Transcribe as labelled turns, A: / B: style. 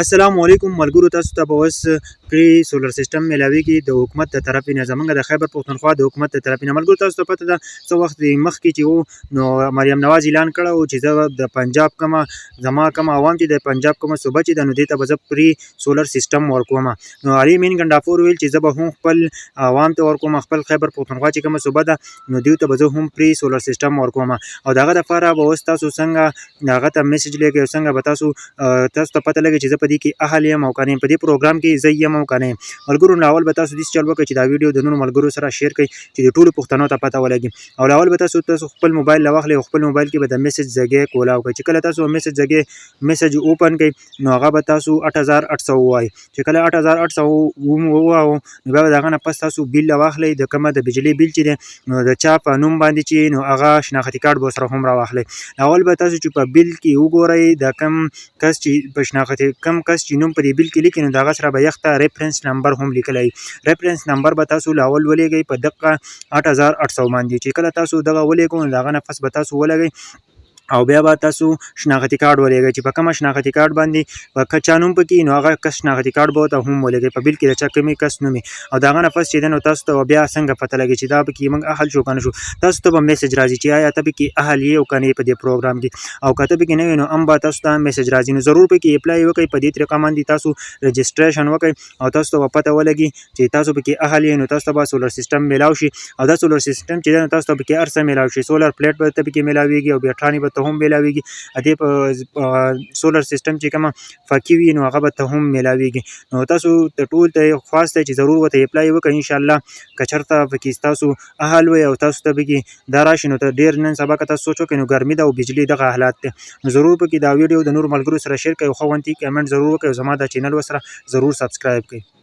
A: السلام علیکم ملګرو، تاسو ته به اوس پرې سولر سیسټم میلاویږي د حکومت د طرفې نه. زمونږ د خیبر پښتونخوا د حکومت د طرفې نه ملګرو، تاسو ته پته ده څه وخت مخکې چې و نو مریم نواز اعلان کړی و چې زه د پنجاب کومه زما کوم عوام چې د پنجاب کومه صوبه چې ده نو دې ته به زه پرې سولر سیسټم ورکوم. نو علي مین ګنډافور ویل چې زه به هم خپل عوام ته ورکوم، خپل خیبر پښتونخوا چې کومه صوبه ده نو دوی ته به زه هم پرې سولر سیسټم ورکوم. او دغه دپاره به اوس تاسو څنګه هغه ته میسج لیږئ او څنګه به تاسو ته پته لګي چې زه په دې کې اهل یم او که نه په دې پروګرام کې زه یم او که نه یم. ملګرو نو اول به تاسو داسې چل وکړئ چې دا ویډیو د نورو ملګرو سره شیر کړئ چې د ټولو پښتنو ته پته ولګي. او اول به تاسو خپل موبایل راواخلئ او خپل موبایل کې به د میسج ځایګی کولاو کړئ. چې کله تاسو میسج ځایګی میسج اوپن کړئ نو هغه به تاسو 8800 ووایي. چې کله 8800 ووایو نو بیا به د هغه نه پس تاسو بیل راواخلئ، د کومه د بجلي بیل چې دی نو د چا په نوم باندې چې نو هغه شناختي کارت به ورسره هم راواخلئ. اول به تاسو چې په بیل کې وګورئ د کوم کس چې په شناختي کوم کس چې نوم په دې بیل کې لیکي نو د هغه سره به یخ ته ریفرنس نمبر هم لیکلی. ریفرنس نمبر به تاسو له اول ولېږئ په دقه 8800 باندې. چې کله تاسو دغه ولېږئ نو د هغه نه پس به تاسو ولګئ او بیا به تاسو شناختي کارت ولېږئ. چې په کومه شناختي کارت باندې په که چا نوم پکې نو هغه کس شناختي کارت به ورته هم ولېږئ په بیل کې د چا کومې کس نوم او د هغه نه پس چې دی نو تاسو ته بیا څنګه پته لګي چې دا پکې موږ اهل شو که نه شو. تاسو ته به میسج راځي چې آیا ته پکې اهل یې او که نه یې په دې پروګرام کې. او که ته پکې نه وې نو هم به تاسو ته میسج راځي. نو ضرور پکې اپلای وکړئ، په دې طریقه باندې تاسو رجسټریشن وکړئ او تاسو ته به پته ولګي چې تاسو پکې اهل یې. نو تاسو ته به سولر سیسټم میلاو شي او دا سولر سیسټم چې دی نو تاسو ته پکې هر څه میلاو شي. سولر پلیټ به ته پکې میلاویږي او بیا به ته هم میلاویږي. ادې په سولر سیسټم چې کومه فقي وي نو هغه به ته هم میلاویږي. نو تاسو ته ټول ته خواست دی چې ضرور ورته اپلای وکړئ. انشاءالله که چېرته پکې ستاسو اهل وی او تاسو ته پکې دا راشي نو ته ډېر نن سبا که تاسو سوچ وکړئ نو ګرمي ده او بجلي دغه حالات دی نو ضرور پکې دا ویډیو د نورو ملګرو سره شیر کړئ او ښه غونتي کمنټ ضرور وکړئ او زما دا چینل ورسره ضرور سبسکرایب کړئ.